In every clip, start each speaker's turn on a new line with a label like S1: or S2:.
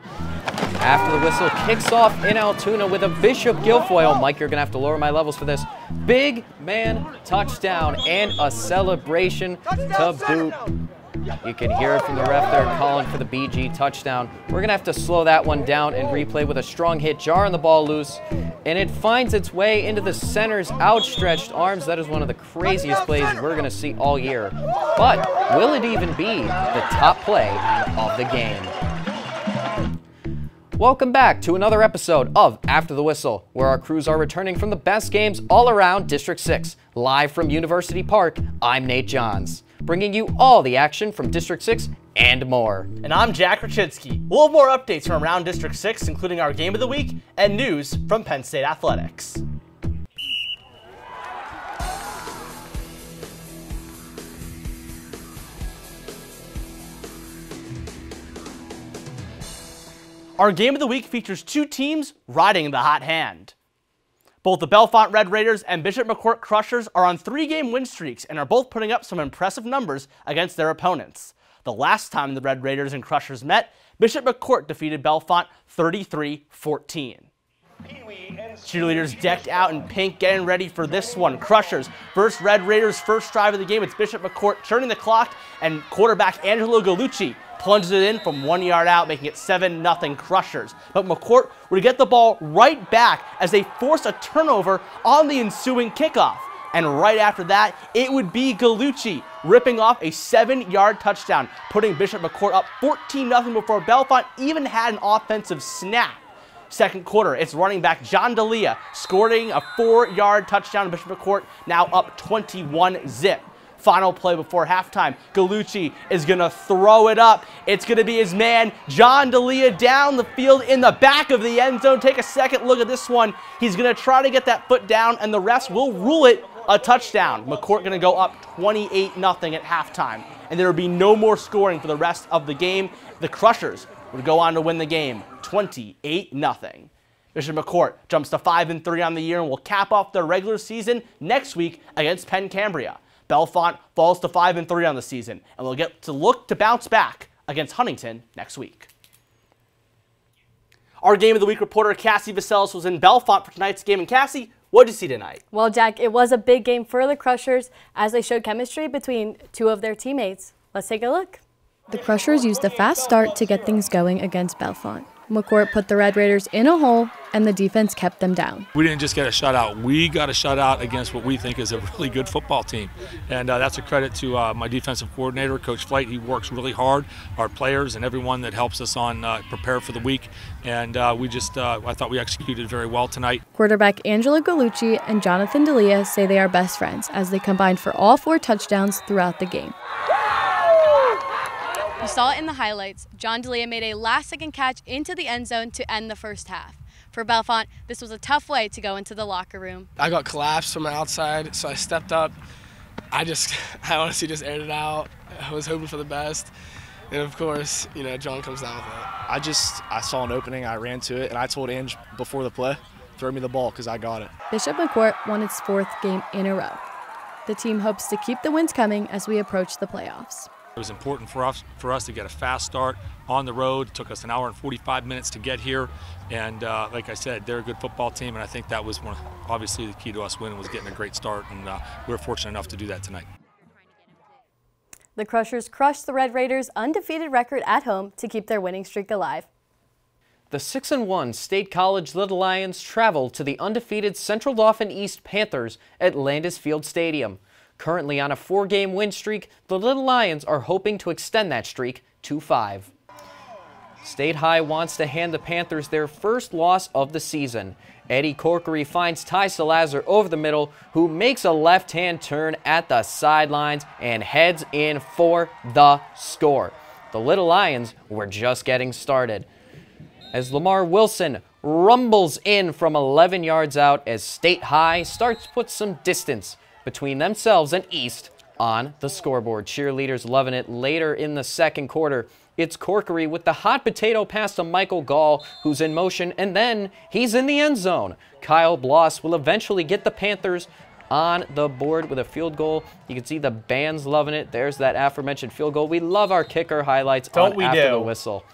S1: After the whistle kicks off in Altoona with a Bishop Guilfoyle. Mike, you're going to have to lower my levels for this. Big man touchdown and a celebration to boot. You can hear it from the ref there calling for the BG touchdown. We're going to have to slow that one down and replay with a strong hit, jarring the ball loose. And it finds its way into the center's outstretched arms. That is one of the craziest plays we're going to see all year. But will it even be the top play of the game? Welcome back to another episode of After the Whistle, where our crews are returning from the best games all around District 6. Live from University Park, I'm Nate Johns, bringing you all the action from District 6 and more.
S2: And I'm Jack Rachinsky. We'll have more updates from around District 6, including our Game of the Week and news from Penn State Athletics. Our Game of the Week features two teams riding the hot hand. Both the Bellefonte Red Raiders and Bishop McCourt Crushers are on 3-game win streaks and are both putting up some impressive numbers against their opponents. The last time the Red Raiders and Crushers met, Bishop McCourt defeated Bellefonte 33-14. Cheerleaders decked out in pink, getting ready for this one. Crushers versus Red Raiders' first drive of the game. It's Bishop McCourt turning the clock, and quarterback Angelo Gallucci plunges it in from 1 yard out, making it 7-0 Crushers. But McCourt would get the ball right back as they forced a turnover on the ensuing kickoff. And right after that, it would be Gallucci ripping off a 7-yard touchdown, putting Bishop McCourt up 14-0 before Bellefonte even had an offensive snap. Second quarter, it's running back John D'Elia scoring a 4-yard touchdown. Bishop McCourt now up 21-0. Final play before halftime, Gallucci is going to throw it up. It's going to be his man, John D'Elia, down the field in the back of the end zone. Take a second look at this one. He's going to try to get that foot down, and the refs will rule it a touchdown. McCourt going to go up 28-0 at halftime, and there will be no more scoring for the rest of the game. The Crushers would go on to win the game 28-0. Bishop McCourt jumps to 5-3 on the year and will cap off their regular season next week against Penn Cambria. Bellefonte falls to 5-3 on the season, and will get to look to bounce back against Huntington next week. Our Game of the Week reporter Cassie Vaselis was in Bellefonte for tonight's game. And Cassie, what did you see tonight?
S3: Well, Jack, it was a big game for the Crushers as they showed chemistry between two of their teammates. Let's take a look.
S4: The Crushers used a fast start to get things going against Bellefonte. McCourt put the Red Raiders in a hole, and the defense kept them down.
S5: We didn't just get a shutout. We got a shutout against what we think is a really good football team. And that's a credit to my defensive coordinator, Coach Flight. He works really hard, our players, and everyone that helps us on prepare for the week. And I thought we executed very well tonight.
S4: Quarterback Angelo Gallucci and Jonathan D'Elia say they are best friends as they combined for all 4 touchdowns throughout the game.
S6: You saw it in the highlights. John D'Elia made a last-second catch into the end zone to end the first half. For Bellefonte, this was a tough way to go into the locker room.
S7: I got collapsed from the outside, so I stepped up. I honestly just aired it out. I was hoping for the best. And of course, John comes down with it.
S8: I saw an opening, I ran to it, and I told Ange before the play, throw me the ball because I got it.
S4: Bishop McCourt won its 4th game in a row. The team hopes to keep the wins coming as we approach the playoffs.
S5: It was important for us to get a fast start on the road. It took us an hour and 45 minutes to get here. And like I said, they're a good football team, and I think that was obviously the key to us winning was getting a great start, and we were fortunate enough to do that tonight.
S3: The Crushers crushed the Red Raiders' undefeated record at home to keep their winning streak alive.
S1: The 6-1 State College Little Lions travel to the undefeated Central Dauphin East Panthers at Landis Field Stadium. Currently on a 4-game win streak, the Little Lions are hoping to extend that streak to 5. State High wants to hand the Panthers their first loss of the season. Eddie Corkery finds Ty Salazar over the middle, who makes a left-hand turn at the sidelines and heads in for the score. The Little Lions were just getting started, as Lamar Wilson rumbles in from 11 yards out as State High starts to put some distance between themselves and East on the scoreboard. Cheerleaders loving it later in the second quarter. It's Corkery with the hot potato pass to Michael Gall, who's in motion, and then he's in the end zone. Kyle Bloss will eventually get the Panthers on the board with a field goal. You can see the band's loving it. There's that aforementioned field goal. We love our kicker highlights on After the Whistle.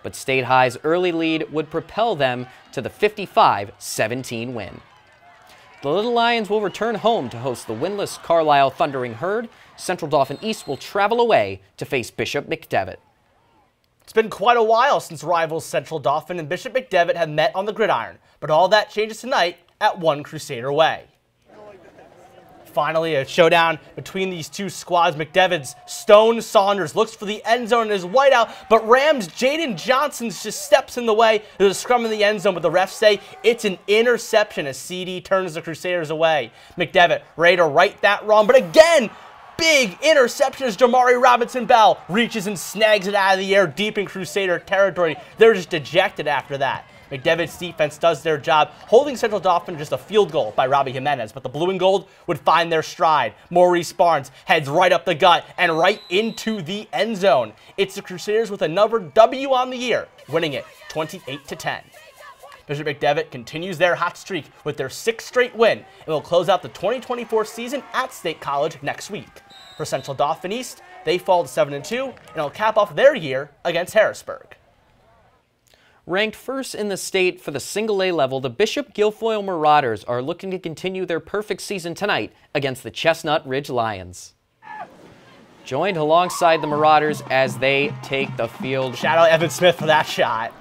S1: but State High's early lead would propel them to the 55-17 win. The Little Lions will return home to host the winless Carlisle Thundering Herd. Central Dauphin East will travel away to face Bishop McDevitt.
S2: It's been quite a while since rivals Central Dauphin and Bishop McDevitt have met on the gridiron, but all that changes tonight at One Crusader Way. Finally, a showdown between these two squads. McDevitt's Stone Saunders looks for the end zone in his whiteout, but Rams' Jaden Johnson just steps in the way. There's a scrum in the end zone, but the refs say it's an interception as CD turns the Crusaders away. McDevitt ready to right that wrong, but again, big interception as Jamari Robinson-Bell reaches and snags it out of the air deep in Crusader territory. They're just dejected after that. McDevitt's defense does their job, holding Central Dauphin just a field goal by Robbie Jimenez, but the blue and gold would find their stride. Maurice Barnes heads right up the gut and right into the end zone. It's the Crusaders with another W on the year, winning it 28-10. Bishop McDevitt continues their hot streak with their 6th straight win and will close out the 2024 season at State College next week. For Central Dauphin East, they fall to 7-2 and will cap off their year against Harrisburg.
S1: Ranked first in the state for the single A level, the Bishop Guilfoyle Marauders are looking to continue their perfect season tonight against the Chestnut Ridge Lions. Joined alongside the Marauders as they take the field.
S2: Shout out Evan Smith for that shot.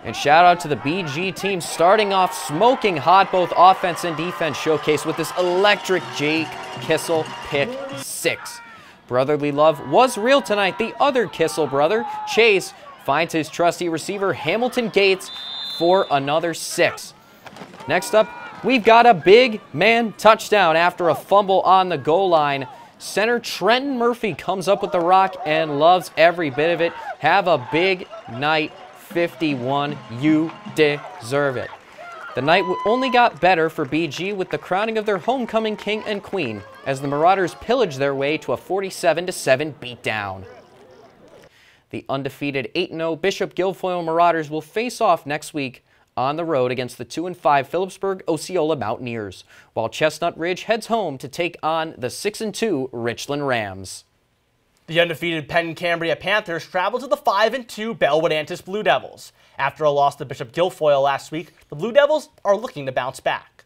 S1: And shout out to the BG team starting off smoking hot both offense and defense showcase with this electric Jake Kissel pick 6. Brotherly love was real tonight. The other Kissel brother, Chase, finds his trusty receiver Hamilton Gates for another 6. Next up, we've got a big man touchdown after a fumble on the goal line. Center Trenton Murphy comes up with the rock and loves every bit of it. Have a big night, 51. You deserve it. The night only got better for BG with the crowning of their homecoming king and queen as the Marauders pillaged their way to a 47-7 beatdown. The undefeated 8-0 Bishop Guilfoyle Marauders will face off next week on the road against the 2-5 Phillipsburg Osceola Mountaineers, while Chestnut Ridge heads home to take on the 6-2 Richland Rams.
S2: The undefeated Penn Cambria Panthers travel to the 5-2 Bellwood-Antis Blue Devils. After a loss to Bishop Guilfoyle last week, the Blue Devils are looking to bounce back.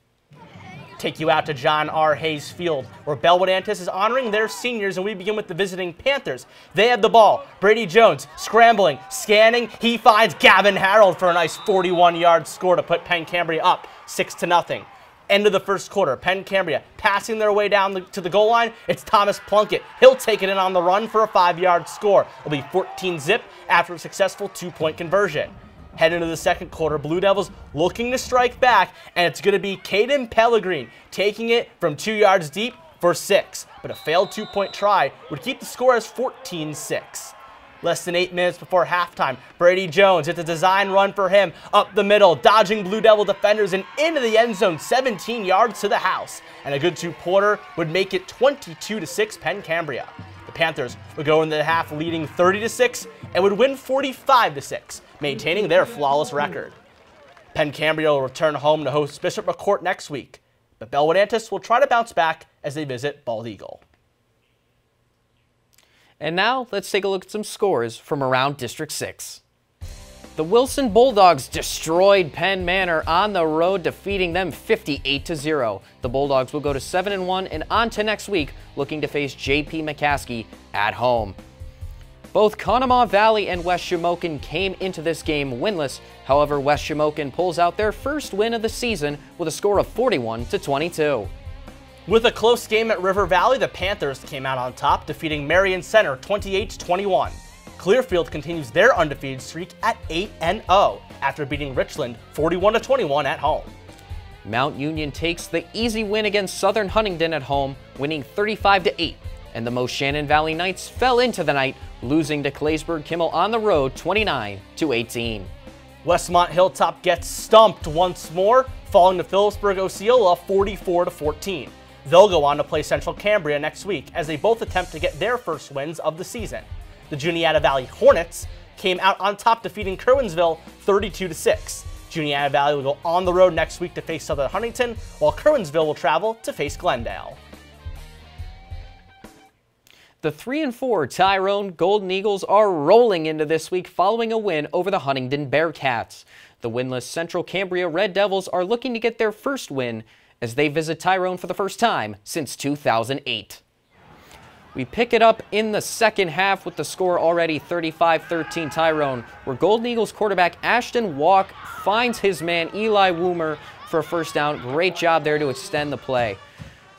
S2: Take you out to John R. Hayes Field, where Bellwood-Antis is honoring their seniors, and we begin with the visiting Panthers. They have the ball. Brady Jones scrambling, scanning. He finds Gavin Harold for a nice 41-yard score to put Penn Cambria up 6-0. End of the first quarter, Penn Cambria passing their way down to the goal line. It's Thomas Plunkett. He'll take it in on the run for a 5-yard score. It'll be 14-zip after a successful 2-point conversion. Head into the second quarter, Blue Devils looking to strike back, and it's going to be Caden Pellegrin taking it from 2 yards deep for 6. But a failed 2-point try would keep the score as 14-6. Less than 8 minutes before halftime, Brady Jones, it's a design run for him, up the middle, dodging Blue Devil defenders and into the end zone, 17 yards to the house. And a good 2-quarter would make it 22-6 Penn Cambria. The Panthers would go into the half leading 30-6 and would win 45-6, maintaining their flawless record. Penn Cambria will return home to host Bishop McCourt next week, but Bellwood-Antis will try to bounce back as they visit Bald Eagle.
S1: And now let's take a look at some scores from around District 6. The Wilson Bulldogs destroyed Penn Manor on the road, defeating them 58-0. The Bulldogs will go to 7-1 and on to next week, looking to face J.P. McCaskey at home. Both Conemaugh Valley and West Shamokin came into this game winless. However, West Shamokin pulls out their first win of the season with a score of 41-22.
S2: With a close game at River Valley, the Panthers came out on top, defeating Marion Center 28-21. Clearfield continues their undefeated streak at 8-0 after beating Richland 41-21 at home.
S1: Mount Union takes the easy win against Southern Huntingdon at home, winning 35-8. And the Moshannon Valley Knights fell into the night, losing to Claysburg Kimmel on the road 29-18.
S2: Westmont Hilltop gets stumped once more, falling to Phillipsburg Osceola 44-14. They'll go on to play Central Cambria next week as they both attempt to get their first wins of the season. The Juniata Valley Hornets came out on top, defeating Kerwinsville 32-6. Juniata Valley will go on the road next week to face Southern Huntington, while Kerwinsville will travel to face Glendale.
S1: The 3-4 Tyrone Golden Eagles are rolling into this week following a win over the Huntingdon Bearcats. The winless Central Cambria Red Devils are looking to get their first win as they visit Tyrone for the first time since 2008. We pick it up in the second half with the score already 35-13 Tyrone, where Golden Eagles quarterback Ashton Walk finds his man Eli Woomer for a first down. Great job there to extend the play.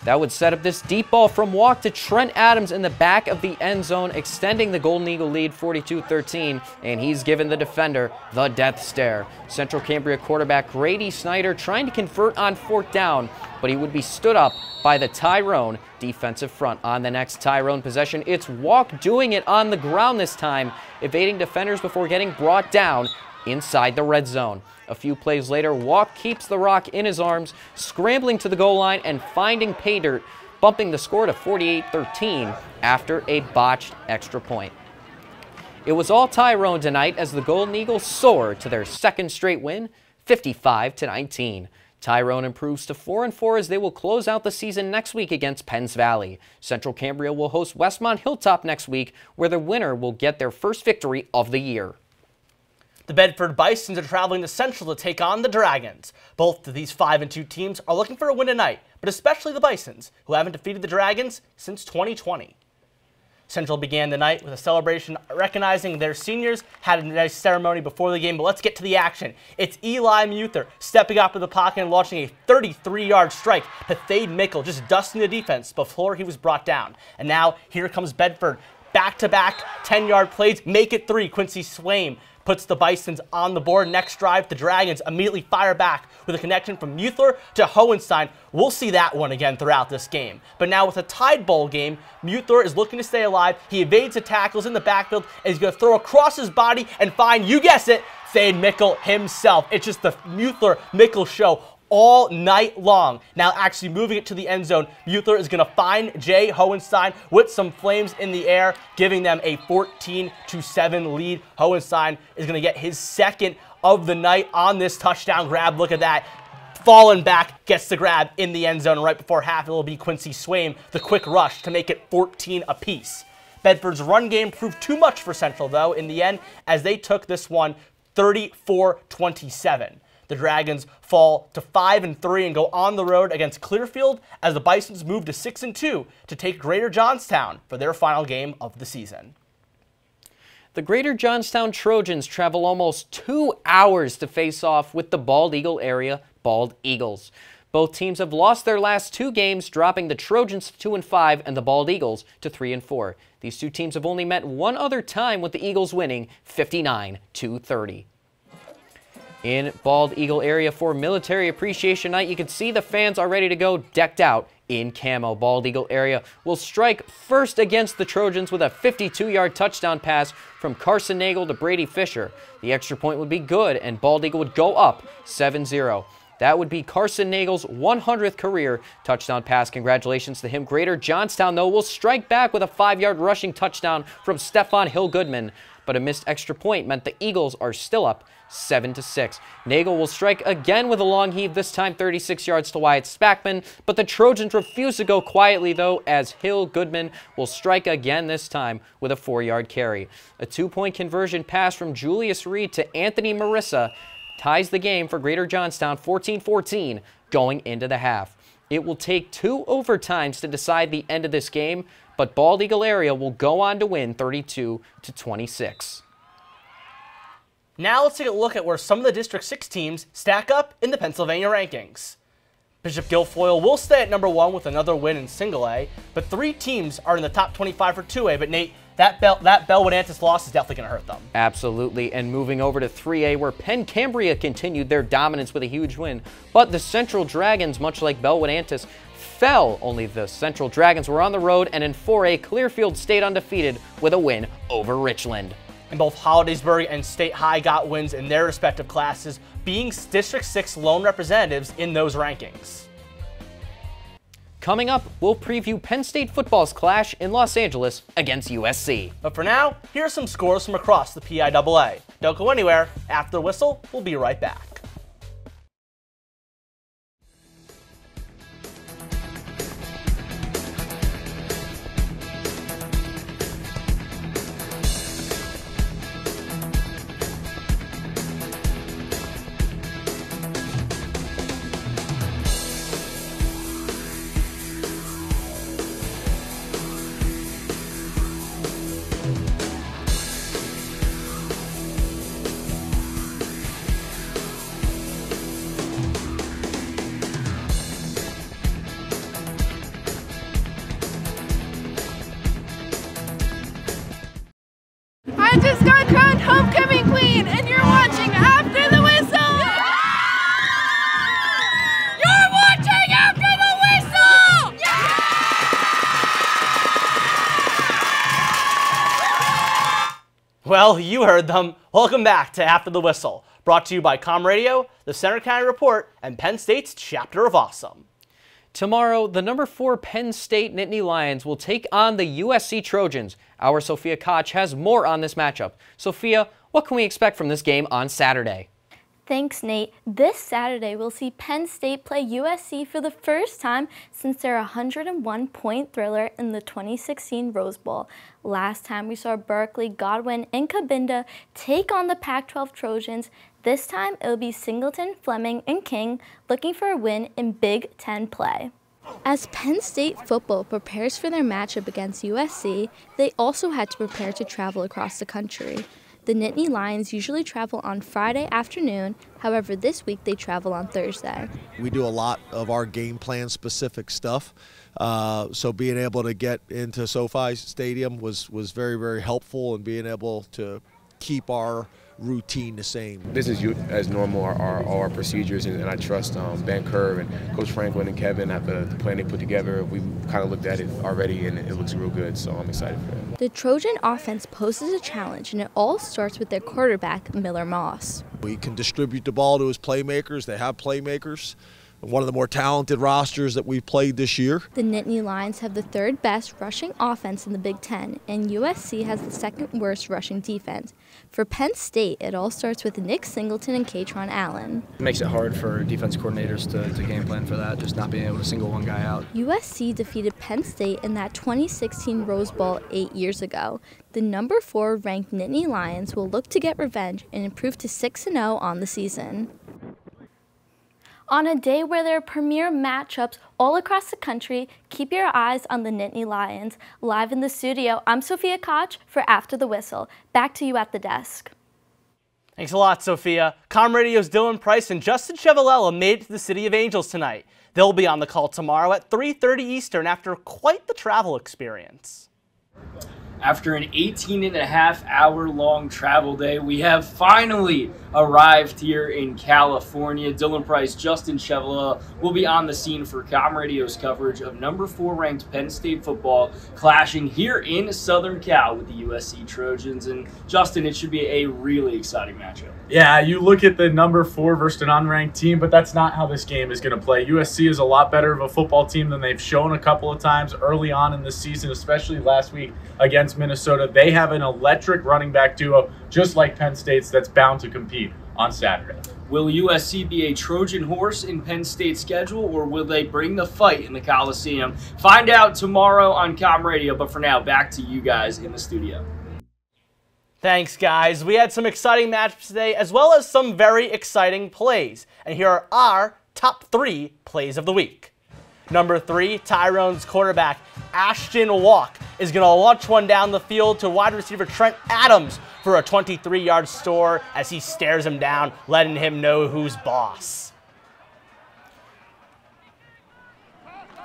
S1: That would set up this deep ball from Walk to Trent Adams in the back of the end zone, extending the Golden Eagle lead 42-13, and he's given the defender the death stare. Central Cambria quarterback Grady Snyder trying to convert on fourth down, but he would be stood up by the Tyrone defensive front. On the next Tyrone possession, it's Walk doing it on the ground this time, evading defenders before getting brought down inside the red zone. A few plays later, Walk keeps the rock in his arms, scrambling to the goal line and finding pay dirt, bumping the score to 48-13 after a botched extra point. It was all Tyrone tonight as the Golden Eagles soar to their second straight win, 55-19. Tyrone improves to 4-4 as they will close out the season next week against Penns Valley. Central Cambria will host Westmont Hilltop next week, where the winner will get their first victory of the year.
S2: The Bedford Bisons are traveling to Central to take on the Dragons. Both of these 5-2 teams are looking for a win tonight, but especially the Bisons, who haven't defeated the Dragons since 2020. Central began the night with a celebration recognizing their seniors, had a nice ceremony before the game, but let's get to the action. It's Eli Muther stepping up to the pocket and launching a 33-yard strike to Thade Mickle, just dusting the defense before he was brought down. And now here comes Bedford. Back-to-back 10-yard plays, make it 3. Quincy Swaim puts the Bisons on the board. Next drive, the Dragons immediately fire back with a connection from Muther to Hohenstein. We'll see that one again throughout this game. But now with a tied bowl game, Muther is looking to stay alive. He evades the tackles in the backfield, and he's going to throw across his body and find, you guess it, Thade Mickle himself. It's just the Muther-Mickle show all night long. Now actually moving it to the end zone, Muther is going to find Jay Hohenstein with some flames in the air, giving them a 14-7 lead. Hohenstein is going to get his second of the night on this touchdown grab. Look at that. Falling back, gets the grab in the end zone. Right before half, it will be Quincy Swaim, the quick rush to make it 14 apiece. Bedford's run game proved too much for Central, though, in the end, as they took this one 34-27. The Dragons fall to 5-3 and go on the road against Clearfield as the Bisons move to 6-2 to take Greater Johnstown for their final game of the season.
S1: The Greater Johnstown Trojans travel almost 2 hours to face off with the Bald Eagle area Bald Eagles. Both teams have lost their last 2 games, dropping the Trojans to 2-5 and the Bald Eagles to 3-4. These 2 teams have only met one other time, with the Eagles winning 59-30. In Bald Eagle area for Military Appreciation Night, you can see the fans are ready to go, decked out in camo. Bald Eagle area will strike first against the Trojans with a 52-yard touchdown pass from Carson Nagel to Brady Fisher. The extra point would be good, and Bald Eagle would go up 7-0. That would be Carson Nagel's 100th career touchdown pass. Congratulations to him. Greater Johnstown, though, will strike back with a 5-yard rushing touchdown from Stefan Hill-Goodman, but a missed extra point meant the Eagles are still up 7-6. Nagel will strike again with a long heave, this time 36 yards to Wyatt Spackman, but the Trojans refuse to go quietly, though, as Hill-Goodman will strike again, this time with a 4-yard carry. A 2-point conversion pass from Julius Reed to Anthony Marissa ties the game for Greater Johnstown 14-14 going into the half. It will take 2 overtimes to decide the end of this game, but Bald Eagle area will go on to win 32-26.
S2: Now let's take a look at where some of the District 6 teams stack up in the Pennsylvania rankings. Bishop Guilfoyle will stay at number 1 with another win in Single A, but 3 teams are in the top 25 for 2A. But Nate, that Bellwood-Antis loss is definitely going to hurt them.
S1: Absolutely, and moving over to 3A, where Penn Cambria continued their dominance with a huge win, but the Central Dragons, much like Bellwood-Antis, fell. Only the Central Dragons were on the road, and in 4A, Clearfield stayed undefeated with a win over Richland.
S2: And both Hollidaysburg and State High got wins in their respective classes, being District 6 lone representatives in those rankings.
S1: Coming up, we'll preview Penn State football's clash in Los Angeles against USC.
S2: But for now, here are some scores from across the PIAA. Don't go anywhere. After the whistle, we'll be right back. Well, you heard them. Welcome back to After the Whistle, brought to you by Com Radio, the Center County Report, and Penn State's Chapter of Awesome.
S1: Tomorrow, the number 4 Penn State Nittany Lions will take on the USC Trojans. Our Sophia Koch has more on this matchup. Sophia, what can we expect from this game on Saturday?
S9: Thanks, Nate. This Saturday, we'll see Penn State play USC for the first time since their 101-point thriller in the 2016 Rose Bowl. Last time we saw Berkeley, Godwin, and Cabinda take on the Pac-12 Trojans. This time, it'll be Singleton, Fleming, and King looking for a win in Big Ten play.
S4: As Penn State football prepares for their matchup against USC, they also had to prepare to travel across the country. The Nittany Lions usually travel on Friday afternoon, however this week they travel on Thursday.
S10: We do a lot of our game plan specific stuff, so being able to get into SoFi Stadium was very, very helpful, and being able to keep our routine the same.
S8: Business as normal are all our procedures, and I trust Ben Kerr and Coach Franklin and Kevin at the plan they put together. We kind of looked at it already, and it looks real good, so I'm excited for it.
S4: The Trojan offense poses a challenge, and it all starts with their quarterback, Miller Moss.
S10: He can distribute the ball to his playmakers. They have playmakers. One of the more talented rosters that we've played this year.
S4: The Nittany Lions have the 3rd best rushing offense in the Big Ten, and USC has the 2nd worst rushing defense. For Penn State, it all starts with Nick Singleton and Katron Allen.
S11: It makes it hard for defense coordinators to game plan for that, just not being able to single one guy out.
S4: USC defeated Penn State in that 2016 Rose Bowl 8 years ago. The number 4 ranked Nittany Lions will look to get revenge and improve to 6-0 on the season.
S9: On a day where there are premier matchups all across the country, keep your eyes on the Nittany Lions. Live in the studio, I'm Sophia Koch for After the Whistle. Back to you at the desk.
S2: Thanks a lot, Sophia. Com Radio's Dylan Price and Justin Chevalella made it to the City of Angels tonight. They'll be on the call tomorrow at 3:30 Eastern after quite the travel experience.
S12: After an 18-and-a-half-hour-long travel day, we have finally arrived here in California. Dylan Price, Justin Chevalella will be on the scene for Com Radio's coverage of number 4 ranked Penn State football clashing here in Southern Cal with the USC Trojans. And Justin, it should be a really exciting matchup.
S13: Yeah, you look at the number 4 versus an unranked team, but that's not how this game is going to play. USC is a lot better of a football team than they've shown a couple of times early on in the season, especially last week against Minnesota. They have an electric running back duo, just like Penn State's, that's bound to compete on Saturday.
S12: Will USC be a Trojan horse in Penn State's schedule, or will they bring the fight in the Coliseum? Find out tomorrow on Com Radio, but for now, back to you guys in the studio.
S2: Thanks, guys. We had some exciting matchups today, as well as some very exciting plays. And here are our top 3 plays of the week. Number 3, Tyrone's quarterback, Ashton Walk, is going to launch one down the field to wide receiver Trent Adams for a 23-yard score as he stares him down, letting him know who's boss.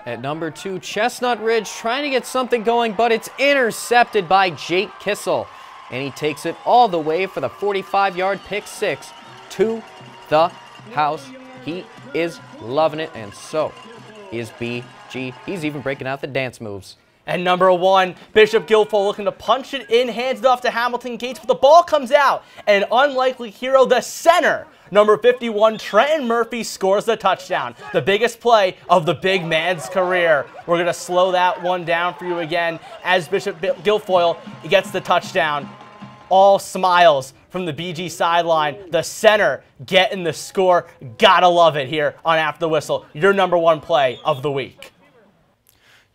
S1: At number 2, Chestnut Ridge trying to get something going, but it's intercepted by Jake Kissel. And he takes it all the way for the 45-yard pick 6 to the house. He is loving it, and so is BG. He's even breaking out the dance moves.
S2: And number 1, Bishop Guilfoyle looking to punch it in, hands it off to Hamilton Gates, but the ball comes out. And an unlikely hero, the center, number 51, Trenton Murphy, scores the touchdown. The biggest play of the big man's career. We're going to slow that one down for you again as Bishop Guilfoyle gets the touchdown. All smiles from the BG sideline. The center getting the score. Gotta love it here on After the Whistle. Your number 1 play of the week.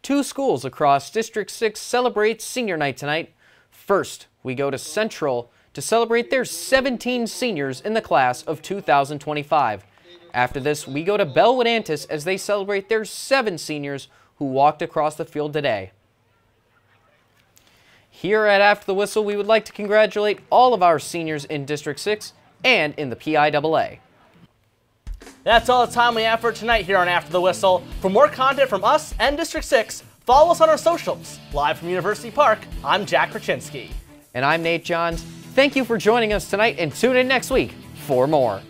S1: 2 schools across District 6 celebrate senior night tonight. First, we go to Central to celebrate their 17 seniors in the class of 2025. After this, we go to Bellwood-Antis as they celebrate their 7 seniors who walked across the field today. Here at After the Whistle, we would like to congratulate all of our seniors in District 6 and in the PIAA.
S2: That's all the time we have for tonight here on After the Whistle. For more content from us and District 6, follow us on our socials. Live from University Park, I'm Jack Kraczynski.
S1: And I'm Nate Johns. Thank you for joining us tonight, and tune in next week for more.